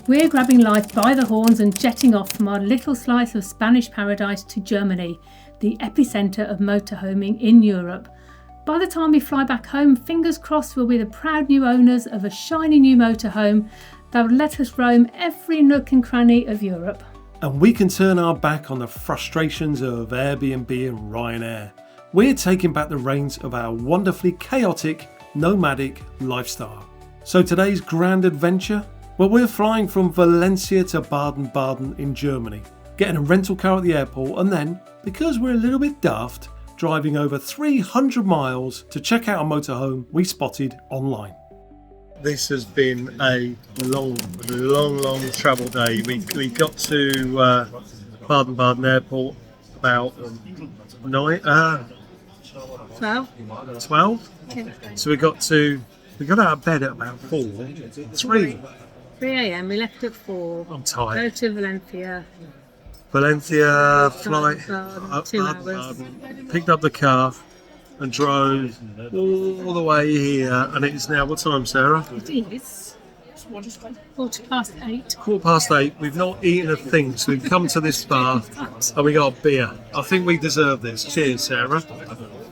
We're grabbing life by the horns and jetting off from our little slice of Spanish paradise to Germany, the epicentre of motorhoming in Europe. By the time we fly back home, fingers crossed we'll be the proud new owners of a shiny new motorhome that will let us roam every nook and cranny of Europe. And we can turn our back on the frustrations of Airbnb and Ryanair. We're taking back the reins of our wonderfully chaotic, nomadic lifestyle. So today's grand adventure? Well, we're flying from Valencia to Baden-Baden in Germany, getting a rental car at the airport, and then, because we're a little bit daft, driving over 300 miles to check out a motorhome we spotted online. This has been a long travel day. We got to Baden-Baden airport about 12. Yeah. So we got out of bed at about 3 a.m. We left at 4. I'm tired. Go to Valencia flight, Baden, 2 hours. picked up the car and drove all the way here, and it's now, what time, Sarah? It is 8:15. 8:15. We've not eaten a thing, so we've come to this bar and we got a beer. I think we deserve this. Cheers, Sarah.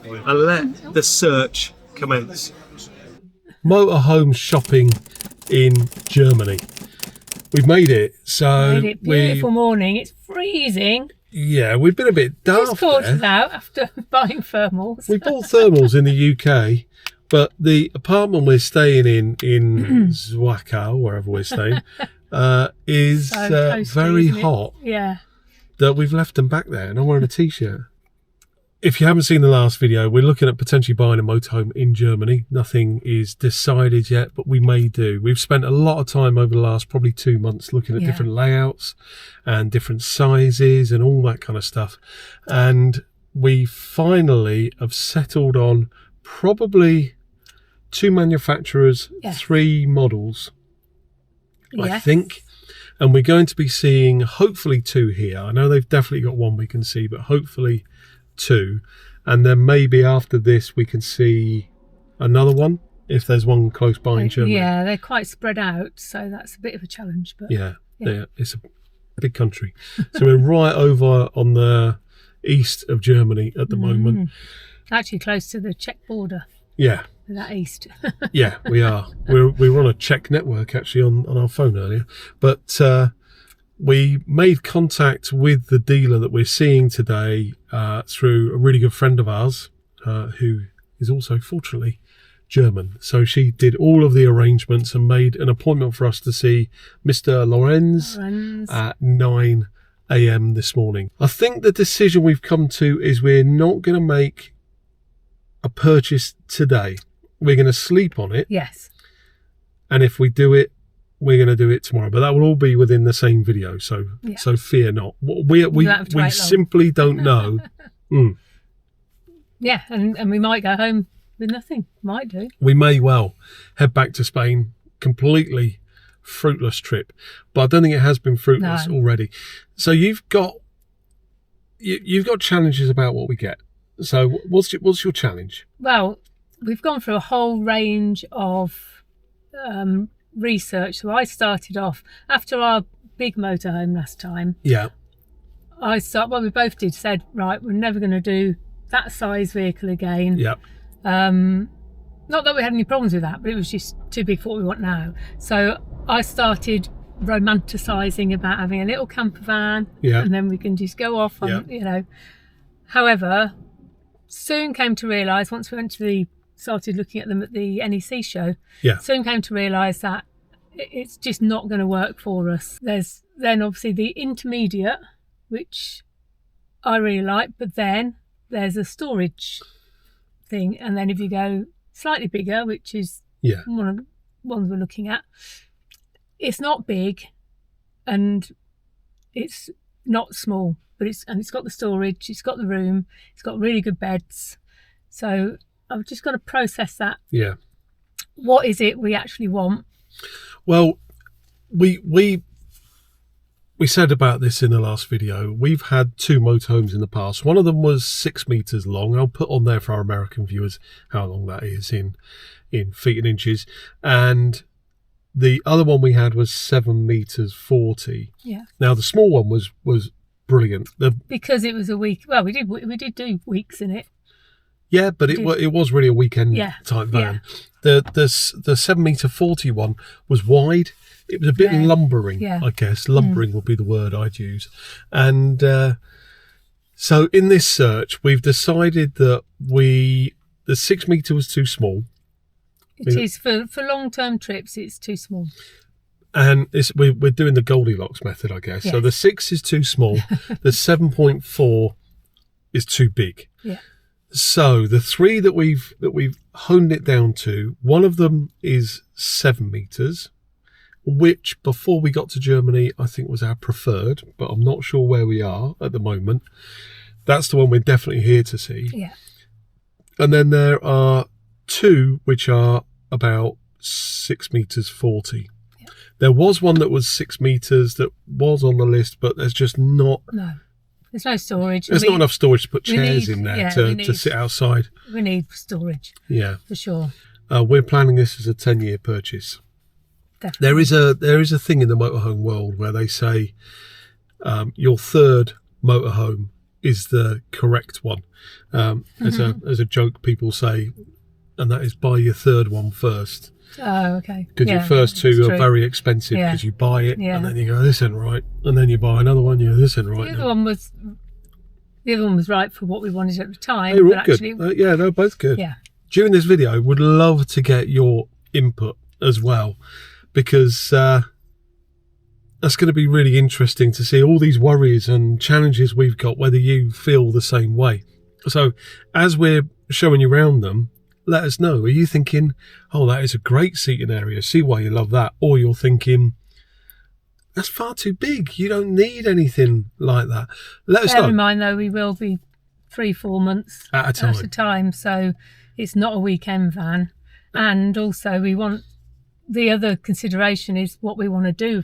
And let the search commence. Motorhome shopping in Germany. We've made it. So Beautiful morning. It's freezing. Yeah, we've been a bit daft. Just torches out after buying thermals. We bought thermals in the UK, but the apartment we're staying in Zwickau, wherever we're staying, is So toasty, very isn't it? hot. Yeah. That we've left them back there, and I'm wearing a t-shirt. If you haven't seen the last video, we're looking at potentially buying a motorhome in Germany. Nothing is decided yet, but we may do. We've spent a lot of time over the last probably 2 months looking at different layouts and different sizes and all that kind of stuff. And we finally have settled on probably 2 manufacturers, 3 models, I think. And we're going to be seeing hopefully 2 here. I know they've definitely got 1 we can see, but hopefully 2, and then maybe after this we can see another one if there's one close by in Germany. Yeah, they're quite spread out, so that's a bit of a challenge. But yeah. It's a big country. So we're right over on the east of Germany at the moment. Actually close to the Czech border. Yeah. That east. Yeah, we are. We were on a Czech network actually on our phone earlier, but we made contact with the dealer that we're seeing today through a really good friend of ours who is also, fortunately, German. So she did all of the arrangements and made an appointment for us to see Mr. Lorenz at 9 a.m. this morning. I think the decision we've come to is we're not going to make a purchase today. We're going to sleep on it. Yes. And if we do it, we're going to do it tomorrow, but that will all be within the same video, so fear not. We simply don't know. Yeah, and we might go home with nothing. Might do. We may well head back to Spain, completely fruitless trip, but I don't think it has been fruitless already. So you've got challenges about what we get. So what's your challenge? Well, we've gone through a whole range of research. So I started off after our big motorhome last time. Yeah. We both said, right, we're never going to do that size vehicle again. Yeah. Not that we had any problems with that, but it was just too big for what we want now. So I started romanticising about having a little camper van, and then we can just go off on, However, soon came to realise, once we started looking at them at the NEC show, soon came to realise that it's just not going to work for us. There's then obviously the intermediate, which I really like, but then there's a storage thing, and then if you go slightly bigger, which is one of the ones we're looking at, it's not big and it's not small, but it's got the storage, it's got the room, it's got really good beds. So I've just got to process that. Yeah. What is it we actually want? Well, we said about this in the last video. We've had 2 motorhomes in the past. One of them was 6 meters long. I'll put on there for our American viewers how long that is in feet and inches. And The other one we had was 7 meters 40. Yeah. Now the small one was brilliant. Because it was a week. Well, we did do weeks in it. Yeah, but it was really a weekend type van. Yeah. The 7 meter 40 one was wide. It was a bit lumbering, I guess. Lumbering would be the word I'd use. And so in this search, we've decided that the 6 meter was too small. It is for long-term trips. It's too small. And we're doing the Goldilocks method, I guess. Yes. So the 6 is too small. The 7.4 is too big. Yeah. So the 3 that we've honed it down to, one of them is 7 meters, which before we got to Germany, I think was our preferred, but I'm not sure where we are at the moment. That's the one we're definitely here to see. Yeah. And then there are 2 which are about 6 meters 40. Yeah. There was one that was 6 meters that was on the list, but there's just not. No, there's no storage. There's not enough storage to put chairs in there to sit outside. We need storage. Yeah, for sure. We're planning this as a 10-year purchase. Definitely. There is a thing in the motorhome world where they say your third motorhome is the correct one. As a joke, people say, and that is buy your third one first. Oh, okay. Because your first 2 are very expensive because you buy it and then you go, this ain't right, and then you buy another one, you go, this ain't right. The other one was right for what we wanted at the time. They were all good. Yeah, they were both good. Yeah. During this video, would love to get your input as well, because that's going to be really interesting to see all these worries and challenges we've got, whether you feel the same way. So as we're showing you around them, let us know. Are you thinking, oh, that is a great seating area, see why you love that? Or you're thinking, that's far too big, you don't need anything like that. Let us know. Bear in mind, though, we will be 3-4 months at a time, so it's not a weekend van. And also we want, the other consideration is what we want to do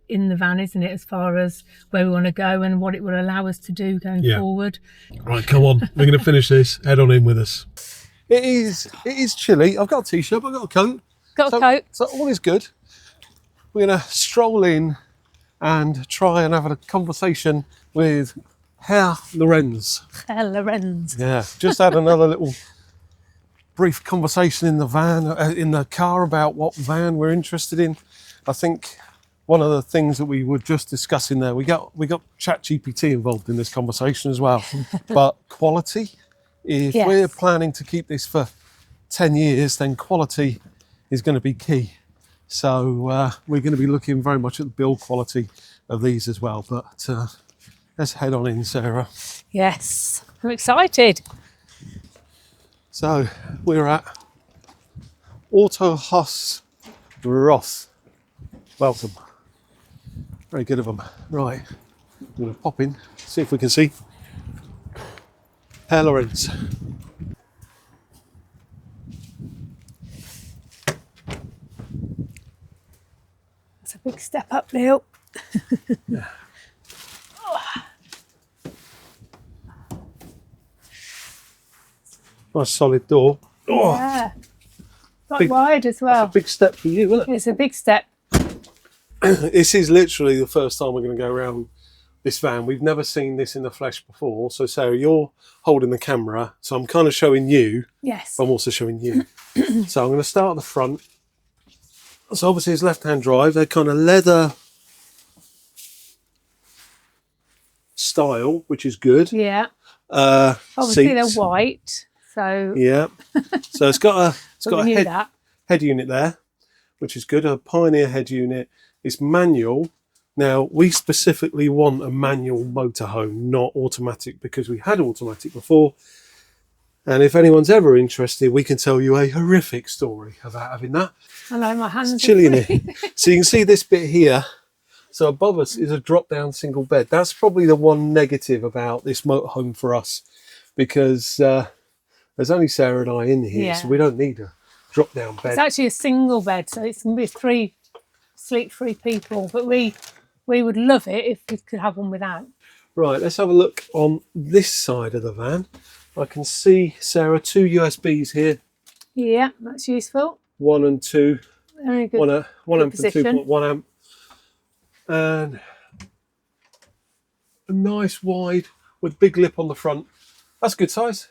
in the van, isn't it, as far as where we want to go and what it will allow us to do going forward. Right, come on, we're going to finish this. Head on in with us. It is chilly. I've got a t-shirt, I've got a coat. Got a coat. So all is good. We're going to stroll in and try and have a conversation with Herr Lorenz. Herr Lorenz. Yeah, just had another little brief conversation in the van, in the car, about what van we're interested in. I think one of the things that we were just discussing there, we got ChatGPT involved in this conversation as well. But quality, if we're planning to keep this for 10 years, then quality is going to be key. So we're going to be looking very much at the build quality of these as well. But let's head on in, Sarah. Yes, I'm excited. So we're at Autohaus Roth. Welcome. Very good of them. Right, I'm going to pop in, see if we can see Herr Lorenz. That's a big step up, Neil. Yeah. Nice solid door. Oh, yeah. Quite wide as well. That's a big step for you, isn't it? It's a big step. This is literally the first time we're going to go around this van. We've never seen this in the flesh before. So Sarah, you're holding the camera, so I'm kind of showing you. Yes. But I'm also showing you. So I'm going to start at the front. So obviously it's left-hand drive. They're kind of leather style, which is good. Yeah. Obviously seats. they're white. So yeah. So it's got a head unit there, which is good. A Pioneer head unit. It's manual. Now, we specifically want a manual motorhome, not automatic, because we had automatic before. And if anyone's ever interested, we can tell you a horrific story about having that. I know, my hands are chilly in here. So you can see this bit here. So above us is a drop-down single bed. That's probably the one negative about this motorhome for us, because there's only Sarah and I in here, so we don't need a drop-down bed. It's actually a single bed, so it's going to be sleep 3 people, but we would love it if we could have one without. Right, let's have a look on this side of the van. I can see, Sarah, 2 USBs here. Yeah, that's useful. 1 and 2. Very good. 1 amp and 2.1 amp. And a nice wide with big lip on the front. That's good size.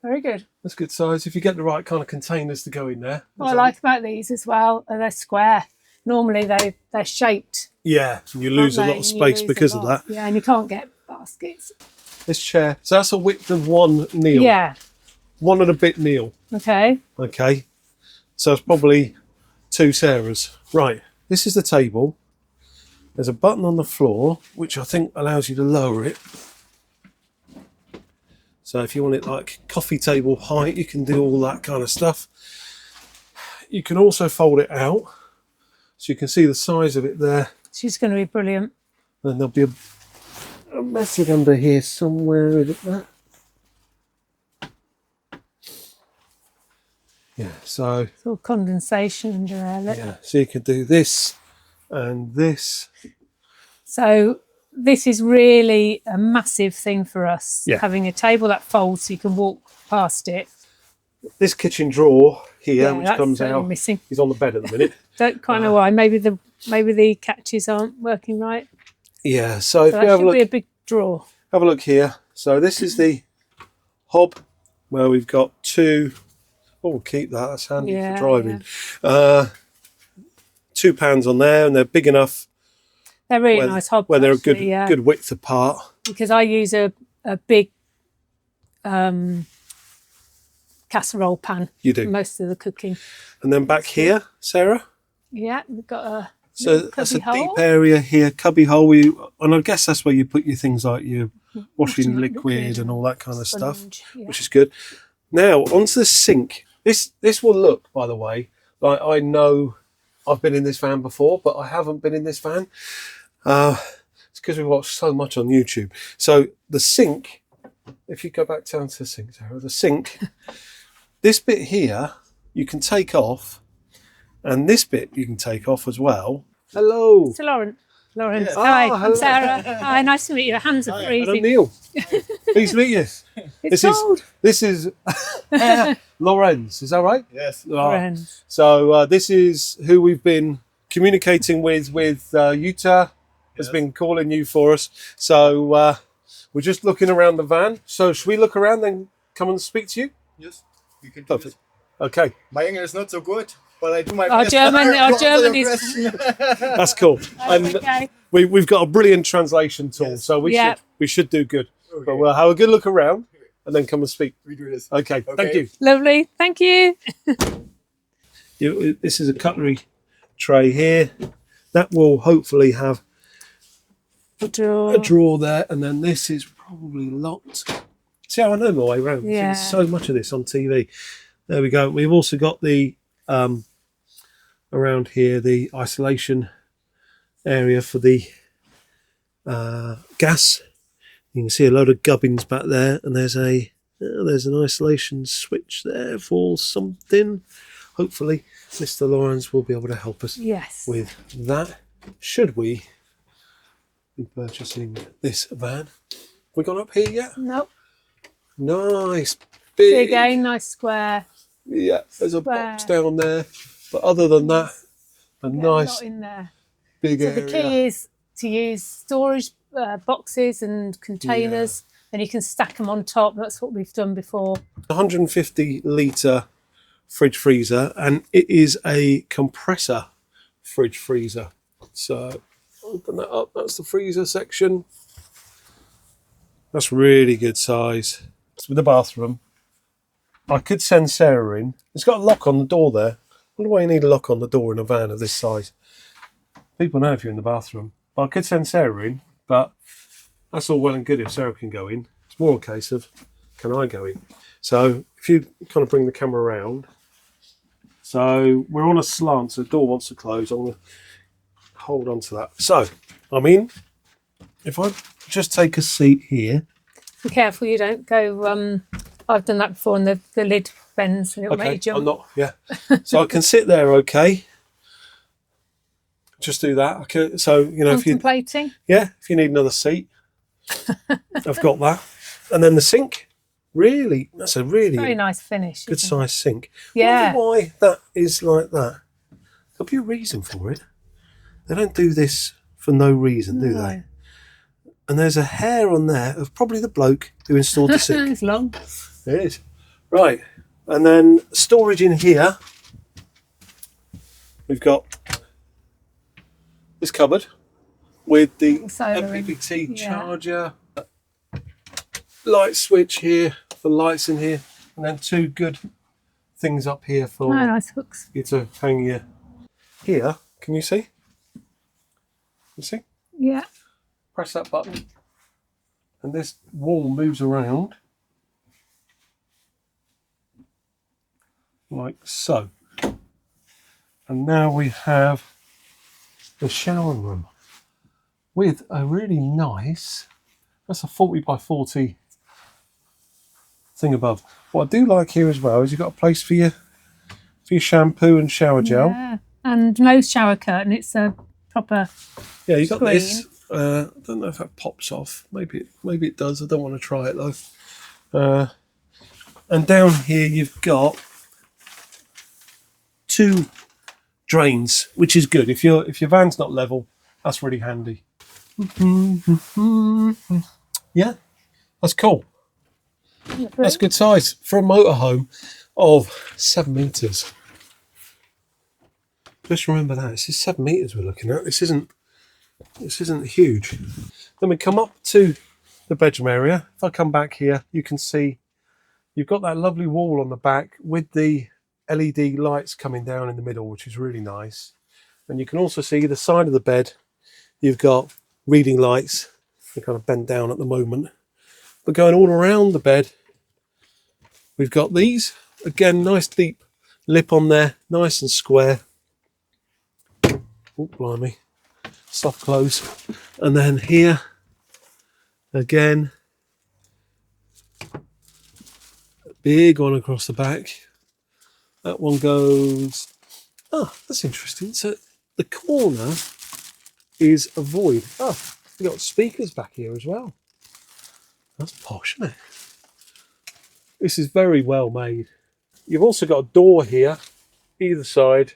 Very good. That's good size if you get the right kind of containers to go in there. What I like about these as well are they're square. Normally they're shaped. Yeah, and you lose a lot of space because of that. Yeah, and you can't get baskets. This chair, so that's a width of 1 Neil. Yeah. 1 and a bit Neil. Okay. Okay. So it's probably 2 Sarahs. Right, this is the table. There's a button on the floor, which I think allows you to lower it. So if you want it like coffee table height, you can do all that kind of stuff. You can also fold it out. So you can see the size of it there. She's going to be brilliant. And there'll be a message under here somewhere, is it that? Yeah, so... It's all condensation under there, look. Yeah, so you can do this and this. So this is really a massive thing for us, having a table that folds so you can walk past it. This kitchen drawer here, which comes out, missing. Is on the bed at the minute. Don't quite know why. Maybe the catches aren't working right. Yeah, so if you have a look, be a big drawer. Have a look here. So this is the hob where we've got 2. Oh, we'll keep that. That's handy for driving. Yeah. 2 pans on there, and they're big enough. They're really nice hobs. Where they're a good width apart. Because I use a big casserole pan. You do. For most of the cooking. And then back here, Sarah. Yeah, we've got a that's a deep area here, cubby hole. And I guess that's where you put your things like your washing liquid and all that kind of stuff, which is good. Now onto the sink. This will look, by the way, like I know I've been in this van before, but I haven't been in this van. It's because we watch so much on YouTube. So the sink, if you go back down to the sink, Sarah, the sink, this bit here you can take off, and this bit you can take off as well. Hello. It's Lauren. Lawrence. Yes. Hi, Oh, I'm Sarah. Hi, nice to meet you. Hands are freezing. I'm Neil. Pleased to meet you. It's cold. This is Lorenz. Is that right? Yes. Lorenz. So this is who we've been communicating with Utah has been calling you for us. So we're just looking around the van. So should we look around then come and speak to you? Yes. You can do Perfect. this. Okay. My English is not so good, but I do my Our best. German is. That's cool. And Okay. we've got a brilliant translation tool, so we should do good. Okay. But we'll have a good look around and then come and speak. We do this. Okay. Thank you. Lovely. Thank you. This is a cutlery tray here. That will hopefully have a drawer there, and then this is probably locked. See how I know my way around? Yeah. There's so much of this on TV. There we go. We've also got the around here the isolation area for the gas. You can see a load of gubbins back there, and there's an isolation switch there for something. Hopefully, Mr. Lawrence will be able to help us with that. Should we be purchasing this van? Have we gone up here yet? Nope. Nice. Big, nice square. Yeah, there's a box down there. But other than that, a nice lot in there. big area. So the key is to use storage boxes and containers, and you can stack them on top. That's what we've done before. 150 litre fridge freezer, and it is a compressor fridge freezer. So open that up. That's the freezer section. That's really good size. It's with the bathroom. I could send Sarah in. It's got a lock on the door there. I wonder why you need a lock on the door in a van of this size. People know if you're in the bathroom. But I could send Sarah in, but that's all well and good if Sarah can go in. It's more a case of, can I go in? So if you kind of bring the camera around. So we're on a slant, so the door wants to close. I'm going to hold on to that. So I'm in. If I just take a seat here. Be careful you don't go... I've done that before, and the lid bends and it'll make you jump. I'm not, So I can sit there, okay. Just do that. Okay. So, you know, contemplating. if you need another seat, I've got that. And then the sink, that's a really very nice finish. good size sink. Yeah. I wonder why that is like that. There'll be a reason for it. They don't do this for no reason, do they? And there's a hair on there of probably the bloke who installed the sink. It's long. It is. Right. And then storage in here. We've got this cupboard with the MPPT charger, light switch here for lights in here, and then 2 good things up here for nice hooks. you to hang your. Here, can you see? You see? Yeah. Press that button, and this wall moves around like so. And now we have the shower room with a really nice, that's a 40 by 40 thing above. What I do like here as well is you've got a place for your shampoo and shower gel. Yeah. And no shower curtain, it's a proper you've got screen. this. I don't know if that pops off. Maybe it does. I don't want to try it though. And down here you've got 2 drains, which is good. If your van's not level, that's really handy. Yeah, that's cool. That's good size for a motorhome of 7 meters. Just remember that this is 7 meters we're looking at. This isn't huge. Then we come up to the bedroom area. If I come back here, you can see you've got that lovely wall on the back with the LED lights coming down in the middle, which is really nice. And you can also see the side of the bed. You've got reading lights. They're kind of bent down at the moment. But going all around the bed, we've got these. Again, nice deep lip on there, nice and square. Oh, blimey. Soft close. And then here, again, a big one across the back. That one goes, that's interesting. So the corner is a void. Oh, we've got speakers back here as well. That's posh, isn't it? This is very well made. You've also got a door here, either side,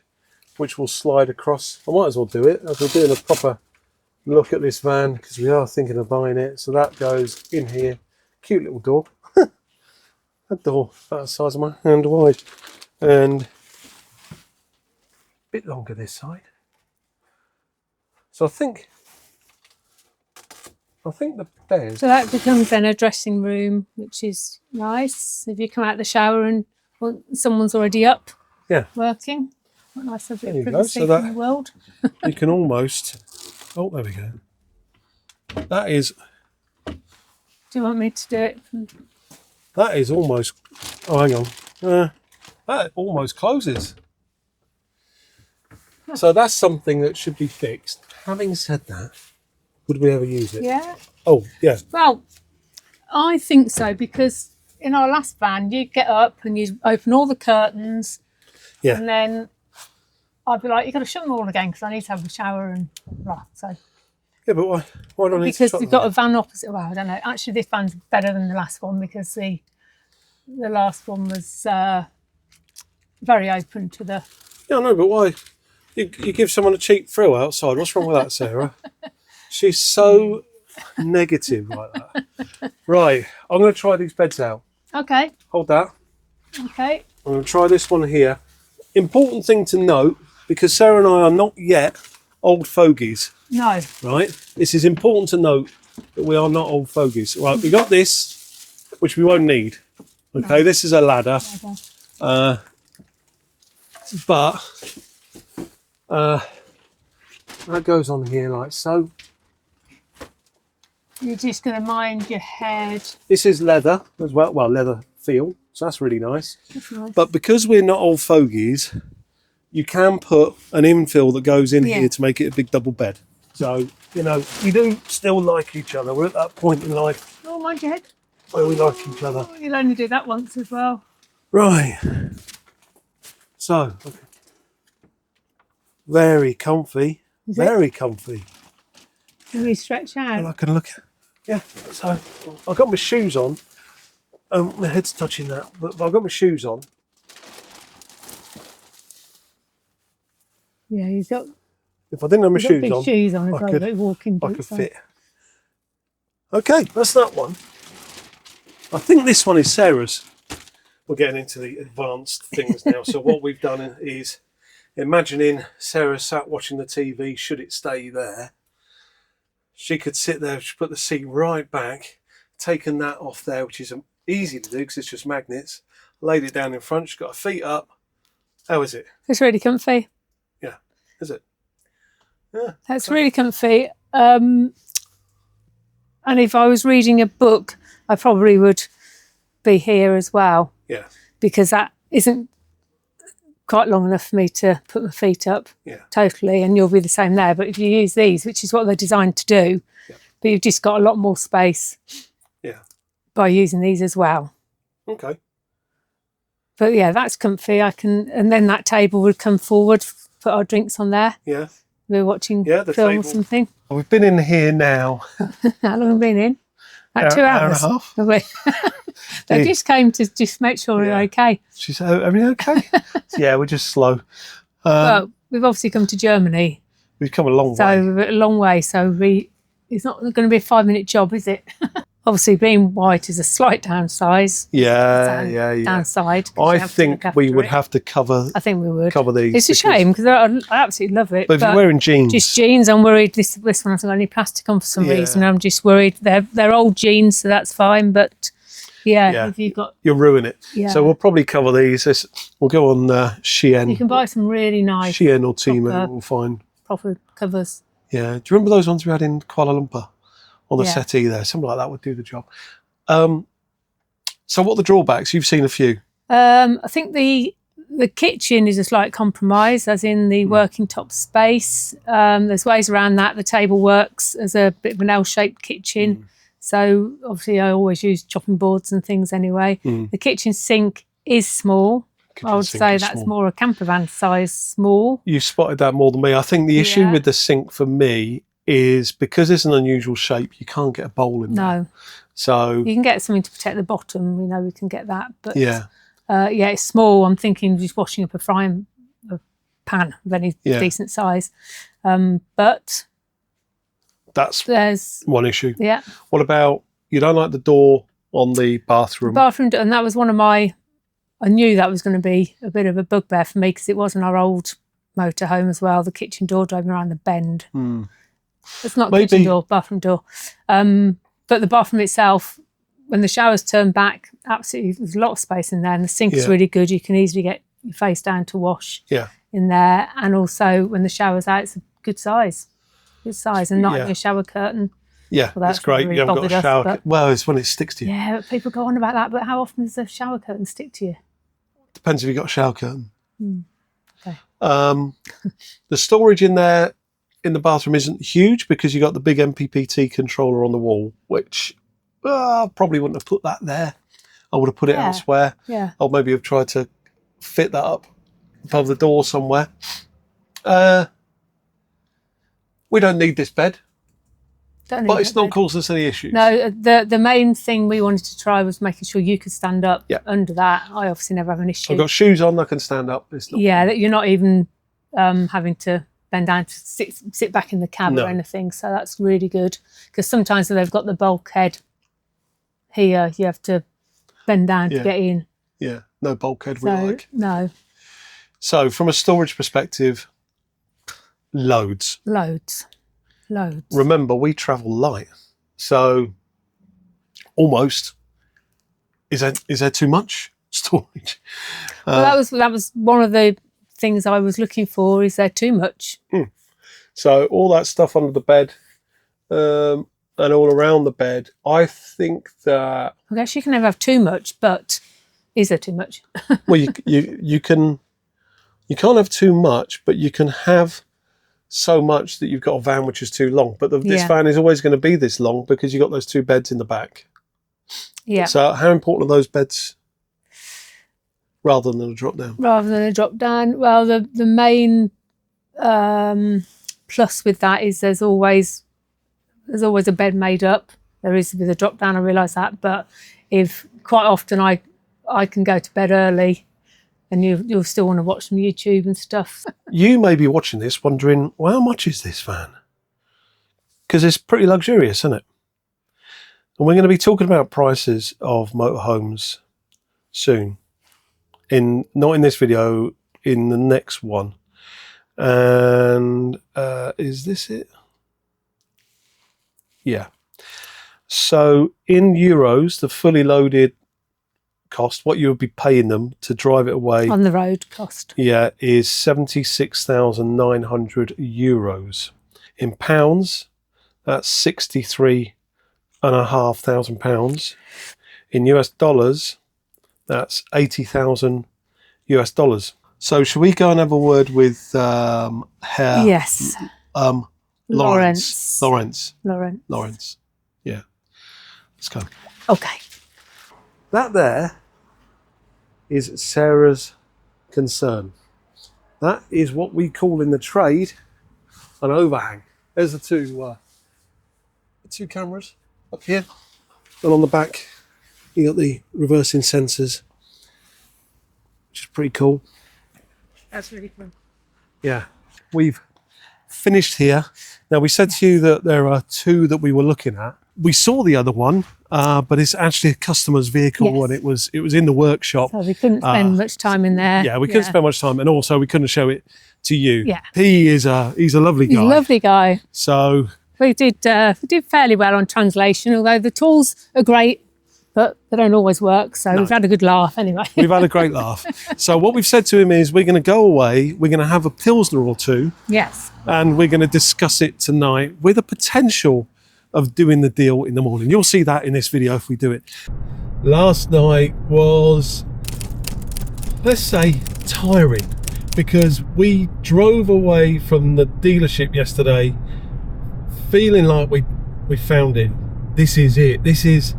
which will slide across. I might as well do it as we're doing a proper look at this van because we are thinking of buying it. So that goes in here. Cute little door. That door about the size of my hand wide. And a bit longer this side. So I think the bed. So that becomes then a dressing room, which is nice. If you come out of the shower and someone's already up, working. What a nice bit of privacy in the world. You can almost. Oh, there we go. That is. Do you want me to do it? That is almost. Oh, hang on. That almost closes. So that's something that should be fixed. Having said that, would we ever use it? Yeah. Oh, yeah. Well, I think so, because in our last van, you get up and you open all the curtains. Yeah. And then I'd be like, you've got to shut them all again because I need to have a shower and blah. So. Yeah, but why don't I need to Because shut we've them got a van opposite. Well, I don't know. Actually, this van's better than the last one because the last one was very open to the. Yeah, I know, but why? You give someone a cheap thrill outside. What's wrong with that, Sarah? She's so negative like that. Right, I'm going to try these beds out. Okay. Hold that. Okay. I'm going to try this one here. Important thing to note, because Sarah and I are not yet old fogies. No. Right? This is important to note that we are not old fogies. Right, we got this, which we won't need. Okay, no. This is a ladder. But that goes on here like so. You're just going to mind your head. This is leather as well. Well, leather feel. So that's really nice. That's nice. But because we're not old fogies, you can put an infill that goes in here to make it a big double bed. So, you know, we do still like each other. We're at that point in life. Oh, mind your head. Where we like each other. You'll only do that once as well. Right. So, okay. Very comfy. Very comfy. Can we stretch out? And I can look. Yeah. So I've got my shoes on. My head's touching that, but I've got my shoes on. Yeah, he's got. If I didn't have my He's got shoes big on, shoes on as I well, could- but walking I boots could on. fit. Okay, that's that one. I think this one is Sarah's. We're getting into the advanced things now. So what we've done is imagining Sarah sat watching the TV, should it stay there. She could sit there, she put the seat right back, taken that off there, which is easy to do because it's just magnets, laid it down in front, she's got her feet up. How is it? It's really comfy. Yeah, is it? Yeah. That's really comfy. And if I was reading a book, I probably would be here as well. Yeah. Because that isn't quite long enough for me to put my feet up totally, and you'll be the same there. But if you use these, which is what they're designed to do, but you've just got a lot more space by using these as well. Okay. But yeah, that's comfy. And then that table would come forward, put our drinks on there. Yeah. We're watching the film table. or something. We've been in here now. How long have we been in? Like 2 hours. Hour and a half. Have we? They just came to just make sure we're okay. She said, everything okay? Yeah, we're just slow. Well, we've obviously come to Germany. We've come a long way. So a long way. So it's not going to be a 5-minute job, is it? Obviously, being white is a slight downside. Downside. I think we would have to cover. I think we would cover these. It's a shame because I absolutely love it. But if you're wearing jeans, just jeans. I'm worried this one hasn't got any plastic on for some reason. I'm just worried they're old jeans, so that's fine. But if you've got, you'll ruin it. Yeah. So we'll probably cover these. We'll go on Shein. You can buy some really nice Shein or Temu. We'll find proper covers. Yeah. Do you remember those ones we had in Kuala Lumpur? On the settee there, something like that would do the job. So what are the drawbacks? You've seen a few. I think the kitchen is a slight compromise, as in the working top space. There's ways around that. The table works as a bit of an L-shaped kitchen. So obviously I always use chopping boards and things anyway. The kitchen sink is small. I would say that's more a camper van size small. You've spotted that more than me. I think the issue with the sink for me is because it's an unusual shape, you can't get a bowl in there. No. So you can get something to protect the bottom. We know we can get that. But it's small. I'm thinking just washing up a pan of any decent size. But there's one issue. Yeah. What about, you don't like the door on the bathroom? And that was one of my, I knew that was going to be a bit of a bugbear for me because it wasn't our old motorhome as well. The kitchen door driving around the bend. It's not kitchen door, bathroom door. But the bathroom itself, when the shower's turned back, absolutely, there's a lot of space in there, and the sink is really good. You can easily get your face down to wash in there. And also, when the shower's out, it's a good size, and not having a shower curtain. Yeah, well, that's great. Really you haven't got a shower curtain. Well, it's when it sticks to you. Yeah, but people go on about that. But how often does a shower curtain stick to you? Depends if you've got a shower curtain. Okay. The storage in there, in the bathroom, isn't huge because you got the big MPPT controller on the wall, which I probably wouldn't have put that there. I would have put it elsewhere. Yeah. Or maybe have tried to fit that up above the door somewhere. We don't need this bed, but it's not causing us any issues. No, the main thing we wanted to try was making sure you could stand up under that. I obviously never have an issue. I've got shoes on, I can stand up. It's not that you're not even having to bend down to sit back in the cab or anything. So that's really good, because sometimes if they've got the bulkhead here, you have to bend down to get in. Yeah, no bulkhead we like. No. So from a storage perspective, loads. Remember, we travel light, so almost is there too much storage? Well, that was one of the things I was looking for. Is there too much? So all that stuff under the bed and all around the bed, I think that I guess you can never have too much, but is there too much? Well, you can't have too much, but you can have so much that you've got a van which is too long. But this van is always going to be this long because you've got those two beds in the back. Yeah. So how important are those beds rather than a drop down? Well, the main plus with that is there's always a bed made up. There is with a drop down, I realise that. But if quite often I can go to bed early and you'll still want to watch some YouTube and stuff. You may be watching this wondering, well, how much is this van? Because it's pretty luxurious, isn't it? And we're going to be talking about prices of motorhomes soon. Not in this video, in the next one. And is this it? Yeah. So in euros, the fully loaded cost, what you would be paying them to drive it away on the road cost, yeah, is 76,900 euros. In pounds, that's 63,500 pounds. In US dollars, that's 80,000 US dollars. So should we go and have a word with yes, Lawrence. Yeah, let's go. Okay. That there is Sarah's concern. That is what we call in the trade an overhang. There's the two cameras up here, and on the back you got the reversing sensors, which is pretty cool. That's really fun. Yeah, we've finished here. Now, we said to you that there are two that we were looking at. We saw the other one, but it's actually a customer's vehicle, yes. and it was in the workshop. So we couldn't spend much time in there. Yeah, we couldn't spend much time, and also we couldn't show it to you. Yeah, he's a lovely guy. He's a lovely guy. So we did fairly well on translation, although the tools are great, but they don't always work. So we've had a good laugh anyway. We've had a great laugh. So what we've said to him is we're going to go away, we're going to have a Pilsner or two. Yes. And we're going to discuss it tonight with a potential of doing the deal in the morning. You'll see that in this video if we do it. Last night was, let's say, tiring, because we drove away from the dealership yesterday feeling like we found it. This is it. This is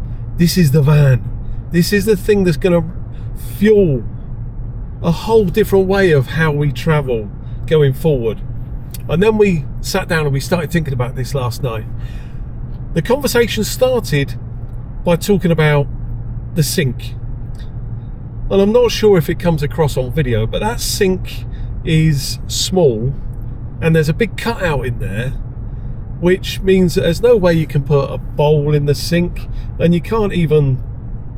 the van. This is the thing that's going to fuel a whole different way of how we travel going forward. And then we sat down and we started thinking about this last night. The conversation started by talking about the sink. And I'm not sure if it comes across on video, but that sink is small and there's a big cutout in there, which means that there's no way you can put a bowl in the sink, and you can't even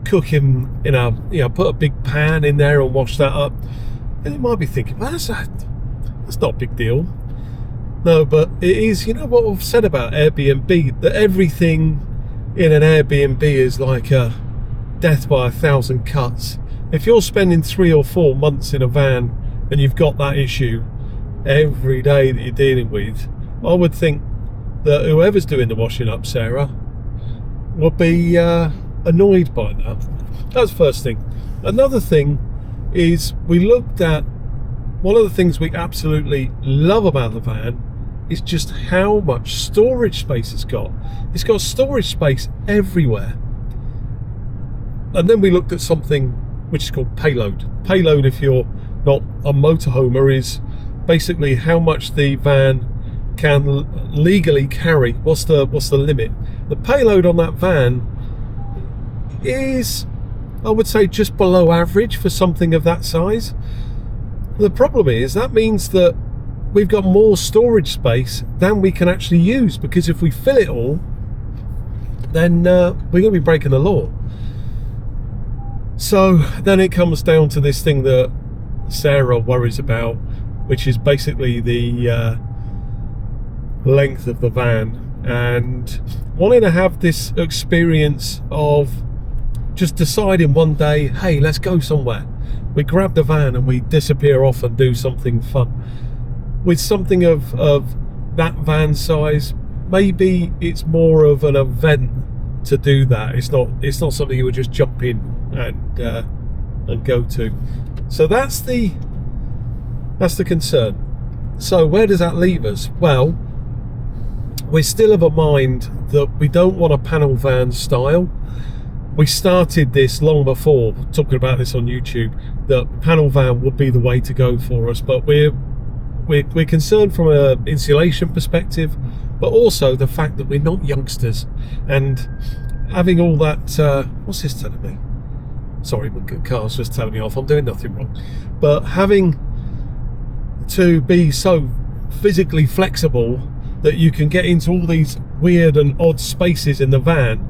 cook in put a big pan in there and wash that up. And you might be thinking, well, that's not a big deal. No, but it is. You know what we've said about Airbnb, that everything in an Airbnb is like a death by 1,000 cuts. If you're spending 3 or 4 months in a van and you've got that issue every day that you're dealing with, I would think that whoever's doing the washing up, Sarah, would be annoyed by that. That's the first thing. Another thing is we looked at one of the things we absolutely love about the van is just how much storage space it's got. It's got storage space everywhere. And then we looked at something which is called payload. Payload, if you're not a motorhomer, is basically how much the van can legally carry. What's the limit? The payload on that van is, I would say, just below average for something of that size. The problem is that means that we've got more storage space than we can actually use, because if we fill it all, then we're going to be breaking the law. So then it comes down to this thing that Sarah worries about, which is basically the length of the van, and wanting to have this experience of just deciding one day, hey, let's go somewhere. We grab the van and we disappear off and do something fun. With something of that van size, maybe it's more of an event to do that. It's not something you would just jump in and go to. So that's the concern. So where does that leave us? Well, we're still of a mind that we don't want a panel van style. We started this long before, talking about this on YouTube, that panel van would be the way to go for us, but we're concerned from an insulation perspective, but also the fact that we're not youngsters, and having all that what's this telling me? Sorry, my car's just telling me off. I'm doing nothing wrong. But having to be so physically flexible that you can get into all these weird and odd spaces in the van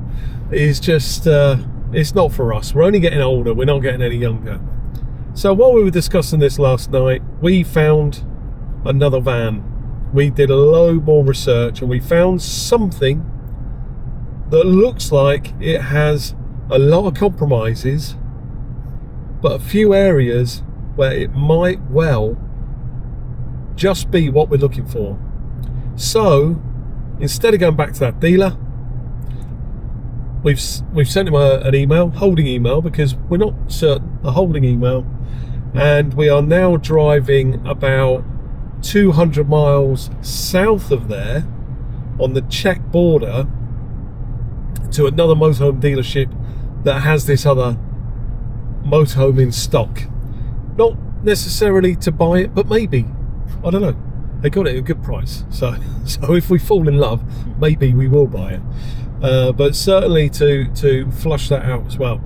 is just, it's not for us. We're only getting older. We're not getting any younger. So while we were discussing this last night, we found another van. We did a load more research and we found something that looks like it has a lot of compromises, but a few areas where it might well just be what we're looking for. So instead of going back to that dealer, we've sent him an email, holding email, because we're not certain, a holding email, and we are now driving about 200 miles south of there on the Czech border to another motorhome dealership that has this other motorhome in stock. Not necessarily to buy it, but maybe, I don't know, they got it at a good price, so if we fall in love, maybe we will buy it, but certainly to flush that out as well.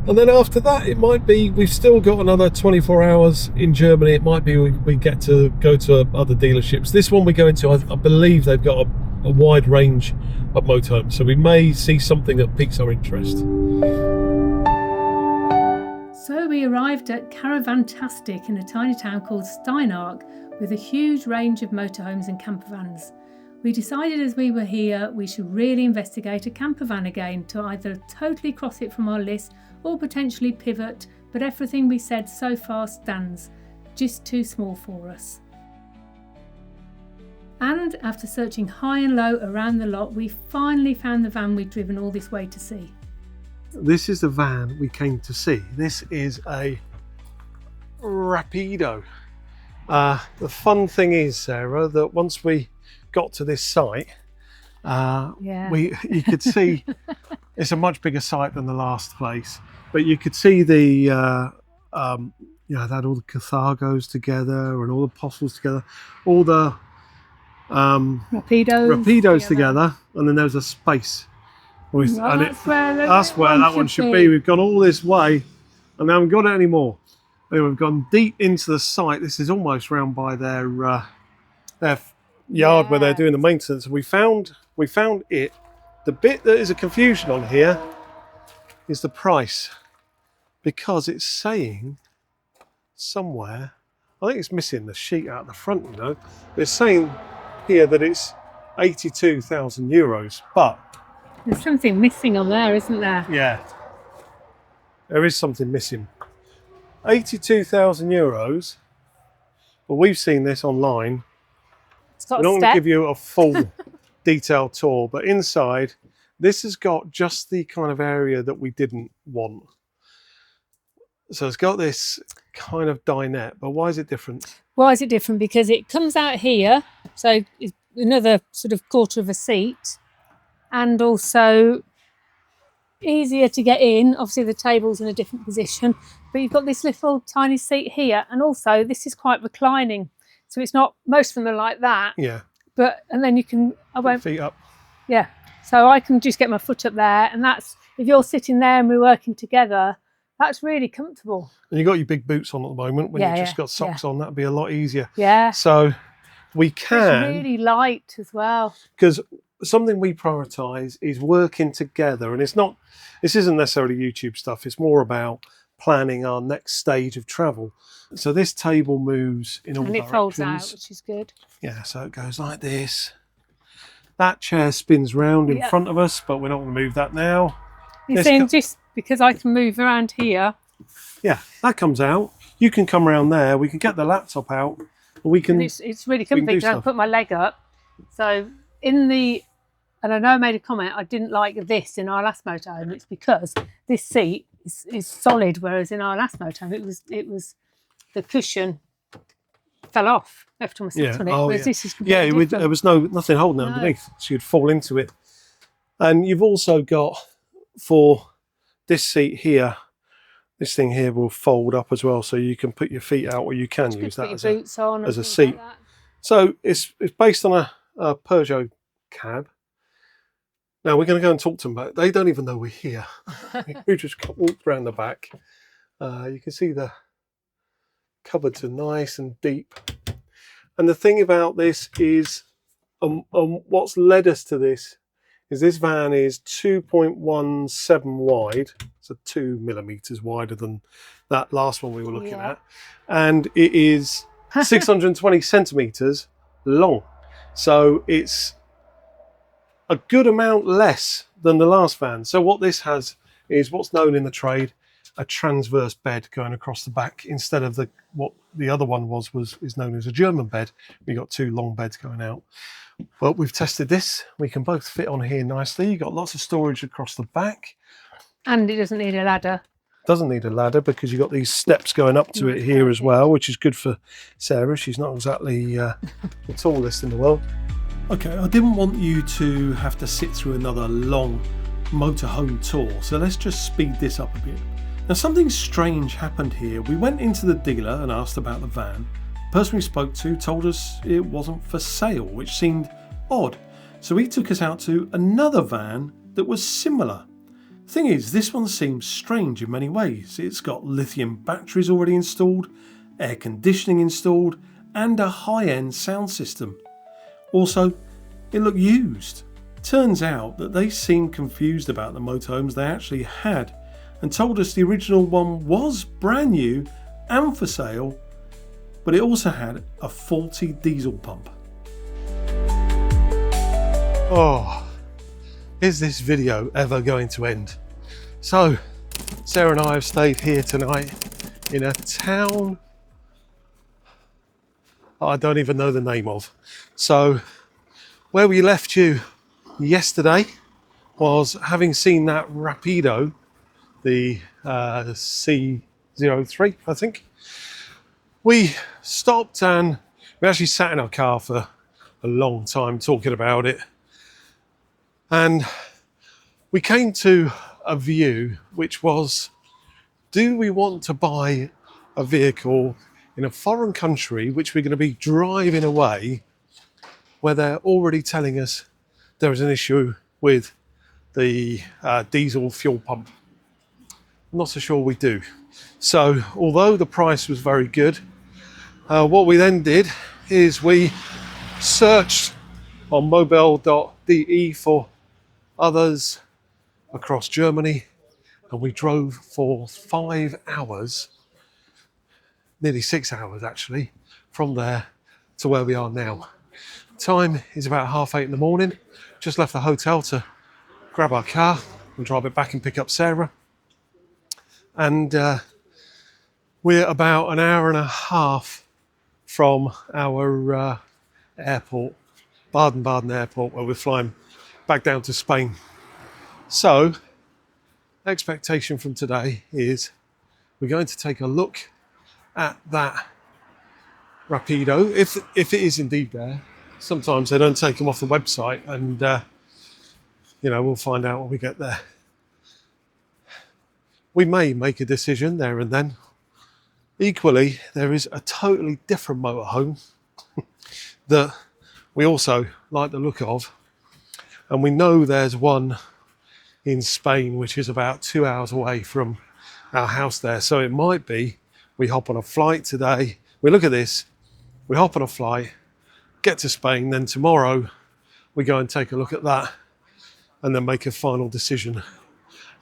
And then after that, it might be we've still got another 24 hours in Germany. It might be we get to go to other dealerships. This one we go into, I believe they've got a wide range of motorhomes, so we may see something that piques our interest. So we arrived at Caravantastic in a tiny town called Steinach with a huge range of motorhomes and campervans. We decided as we were here we should really investigate a campervan again to either totally cross it from our list or potentially pivot, but everything we said so far stands, just too small for us. And after searching high and low around the lot, we finally found the van we'd driven all this way to see. This is the van we came to see. This is a Rapido. The fun thing is, Sarah, that once we got to this site, you could see it's a much bigger site than the last place, but you could see the you know, they had all the Carthagos together and all the Apostles together, all the Rapidos together, and then there was a space. That's where that one should be. We've gone all this way and we haven't got it anymore. Anyway, we've gone deep into the site. This is almost round by their yard where they're doing the maintenance. We found it. The bit that is a confusion on here is the price, because it's saying somewhere, I think it's missing the sheet out the front, you know. It's saying here that it's 82,000 euros, but there's something missing on there, isn't there? yeah, there is something missing. 82,000 euros, but we've seen this online. It's got I'm not going to give you a full detailed tour, but inside, this has got just the kind of area that we didn't want. So it's got this kind of dinette, but why is it different? Why is it different? Because it comes out here, so it's another sort of quarter of a seat, and also easier to get in. Obviously the table's in a different position, but you've got this little tiny seat here, and also this is quite reclining, so it's not, most of them are like that, but and then you can, I won't, feet up, so I can just get my foot up there, and that's, if you're sitting there and we're working together, that's really comfortable. And you've got your big boots on at the moment. When you've just got socks on, that'd be a lot easier. So we can, it's really light as well, because something we prioritize is working together, and it's not, this isn't necessarily YouTube stuff, it's more about planning our next stage of travel. So this table moves in all directions. And it folds out, which is good. Yeah, so it goes like this. That chair spins round in front of us, but we're not going to move that now. You're saying just because I can move around here. Yeah, that comes out. You can come around there. We can get the laptop out. We can. It's really comfy because I put my leg up. So in the, and I know I made a comment, I didn't like this in our last motorhome. It's because this seat is solid, whereas in our last motorhome it was the cushion fell off every time I sat on it. Whereas this is completely there was nothing holding it underneath, so you'd fall into it. And you've also got, for this seat here, this thing here will fold up as well, so you can put your feet out, or you can use that as a seat. So it's based on a Peugeot cab. Now we're going to go and talk to them, but they don't even know we're here. We just walked around the back. You can see the cupboards are nice and deep. And the thing about this is, what's led us to this is this van is 2.17 wide, so 2 millimeters wider than that last one we were looking at, and it is 620 centimeters long. So it's a good amount less than the last van. So what this has is what's known in the trade a transverse bed going across the back instead of what the other one is known as a German bed. We got 2 long beds going out. But we've tested this. We can both fit on here nicely. You've got lots of storage across the back. And it doesn't need a ladder. Doesn't need a ladder because you've got these steps going up to it here as well, which is good for Sarah. She's not exactly the tallest in the world. Okay, I didn't want you to have to sit through another long motorhome tour, so let's just speed this up a bit. Now, something strange happened here. We went into the dealer and asked about the van. The person we spoke to told us it wasn't for sale, which seemed odd. So he took us out to another van that was similar. Thing is, this one seems strange in many ways. It's got lithium batteries already installed, air conditioning installed, and a high-end sound system. Also, it looked used. Turns out that they seemed confused about the motorhomes they actually had and told us the original one was brand new and for sale, but it also had a faulty diesel pump. Oh, is this video ever going to end? So, Sarah and I have stayed here tonight in a town I don't even know the name of. So, where we left you yesterday was, having seen that Rapido, the C03, I think, we stopped and we actually sat in our car for a long time talking about it. And we came to a view which was, do we want to buy a vehicle in a foreign country which we're going to be driving away where they're already telling us there is an issue with the diesel fuel pump? I'm not so sure we do. So although the price was very good, what we then did is we searched on mobile.de for others across Germany, and we drove for 5 hours, nearly 6 hours actually, from there to where we are now. Time is about 8:30 in the morning. Just left the hotel to grab our car and drive it back and pick up Sarah. And we're about an hour and a half from our airport, Baden-Baden airport, where we're flying back down to Spain. So, expectation from today is we're going to take a look at that Rapido, if it is indeed there. Sometimes they don't take them off the website, and we'll find out when we get there. We may make a decision there and then. Equally, there is a totally different motorhome that we also like the look of, and we know there's one in Spain which is about 2 hours away from our house there. So it might be we hop on a flight today, we look at this, we hop on a flight, get to Spain, then tomorrow we go and take a look at that and then make a final decision.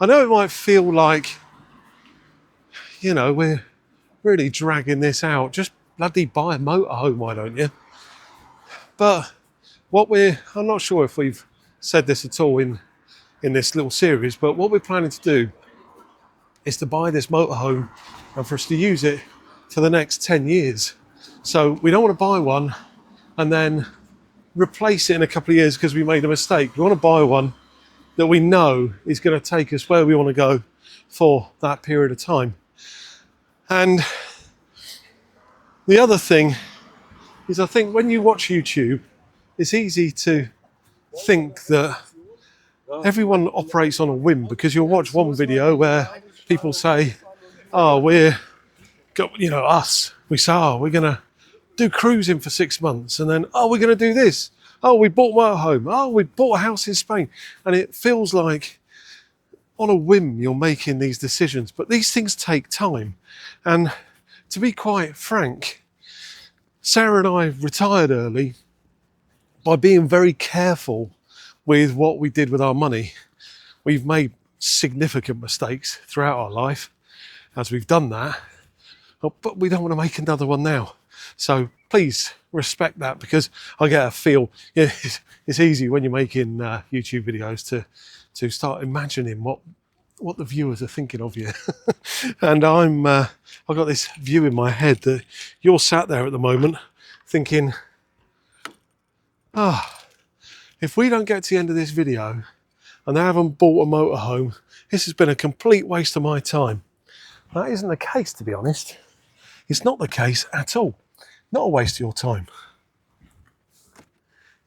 I know it might feel like, we're really dragging this out. Just bloody buy a motorhome, why don't you? But I'm not sure if we've said this at all in this little series, but what we're planning to do is to buy this motorhome and for us to use it for the next 10 years. So we don't want to buy one and then replace it in a couple of years because we made a mistake. We want to buy one that we know is going to take us where we want to go for that period of time. And the other thing is, I think when you watch YouTube, it's easy to think that everyone operates on a whim, because you'll watch one video where people say, we're going to do cruising for 6 months, and then, we're going to do this. Oh, we bought a motorhome. Oh, we bought a house in Spain. And it feels like on a whim you're making these decisions. But these things take time. And to be quite frank, Sarah and I retired early by being very careful with what we did with our money. We've made significant mistakes throughout our life as we've done that, but we don't want to make another one now. So please respect that, because I get a feel, it's easy when you're making YouTube videos to start imagining what the viewers are thinking of you. And I've got this view in my head that you're sat there at the moment thinking, if we don't get to the end of this video and I haven't bought a motorhome, this has been a complete waste of my time. That isn't the case, to be honest. It's not the case at all. Not a waste of your time.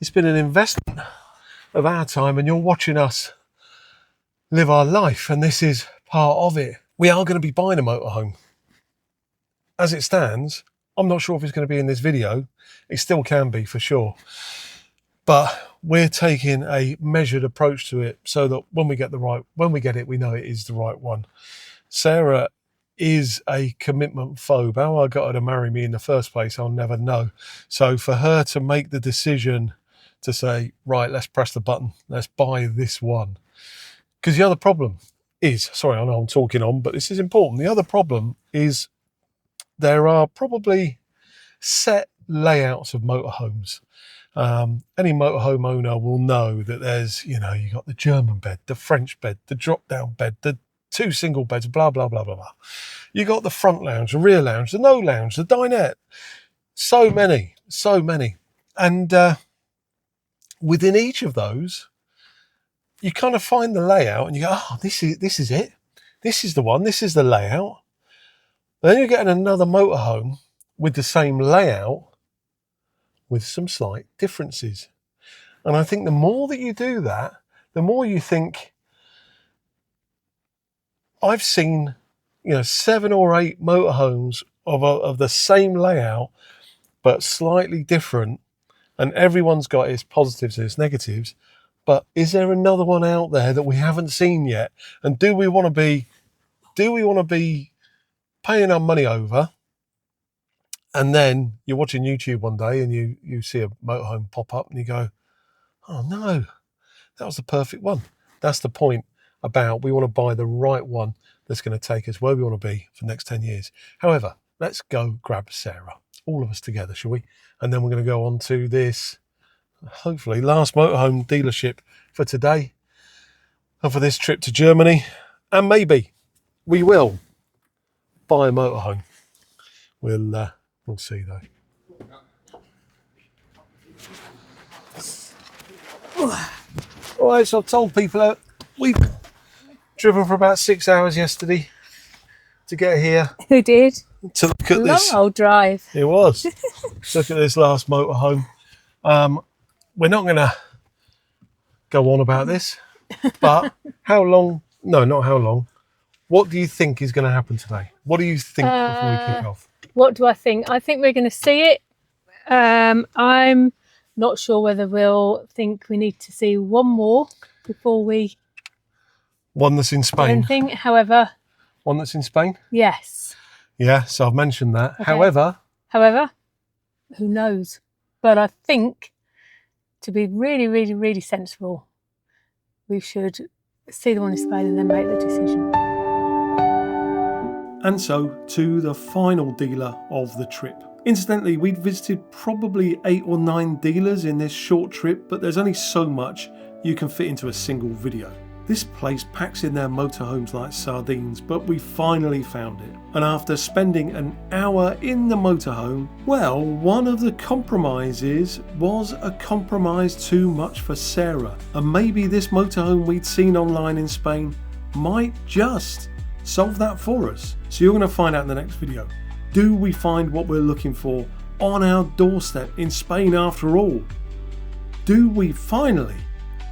It's been an investment of our time, and you're watching us live our life, and this is part of it. We are going to be buying a motorhome. As it stands, I'm not sure if it's going to be in this video. It still can be, for sure. But we're taking a measured approach to it so that when we get it, we know it is the right one. Sarah is a commitment phobe. How I got her to marry me in the first place, I'll never know. So for her to make the decision to say, right, let's press the button, let's buy this one. Because the other problem is, sorry, I know I'm talking on, but this is important. The other problem is there are probably set layouts of motorhomes. Any motorhome owner will know that there's, you got the German bed, the French bed, the drop-down bed, the 2 single beds, blah, blah, blah, blah, blah. You got the front lounge, the rear lounge, the no lounge, the dinette. So many. And within each of those, you kind of find the layout and you go, oh, this is it. This is the one. This is the layout. Then you're getting another motorhome with the same layout with some slight differences. And I think the more that you do that, the more you think, I've seen, 7 or 8 motorhomes of the same layout, but slightly different, and everyone's got its positives and its negatives. But is there another one out there that we haven't seen yet? And do we want to be paying our money over, and then you're watching YouTube one day and you see a motorhome pop up and you go, oh no, that was the perfect one. That's the point. We want to buy the right one that's going to take us where we want to be for the next 10 years. However, let's go grab Sarah, all of us together, shall we? And then we're going to go on to this, hopefully, last motorhome dealership for today and for this trip to Germany. And maybe we will buy a motorhome. We'll see, though. All right, so I've told people we've driven for about 6 hours yesterday to get here. Who did? To look at this. Long old drive. It was. Look at this last motorhome. We're not going to go on about this, but how long? No, not how long. What do you think is going to happen today? What do you think before we kick off? What do I think? I think we're going to see it. I'm not sure whether we'll think we need to see one more before we... One that's in Spain. Anything. However... One that's in Spain? Yes. Yeah, so I've mentioned that. Okay. However, who knows? But I think to be really, really, really sensible, we should see the one in Spain and then make the decision. And so to the final dealer of the trip. Incidentally, we'd visited probably 8 or 9 dealers in this short trip, but there's only so much you can fit into a single video. This place packs in their motorhomes like sardines, but we finally found it. And after spending an hour in the motorhome, well, one of the compromises was a compromise too much for Sarah. And maybe this motorhome we'd seen online in Spain might just solve that for us. So you're going to find out in the next video. Do we find what we're looking for on our doorstep in Spain after all? Do we finally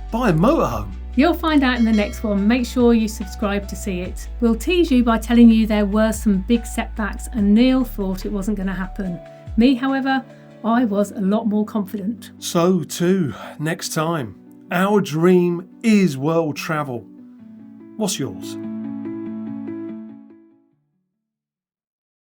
buy a motorhome? You'll find out in the next one. Make sure you subscribe to see it. We'll tease you by telling you there were some big setbacks and Neil thought it wasn't going to happen. Me, however, I was a lot more confident. So too, next time. Our dream is world travel. What's yours?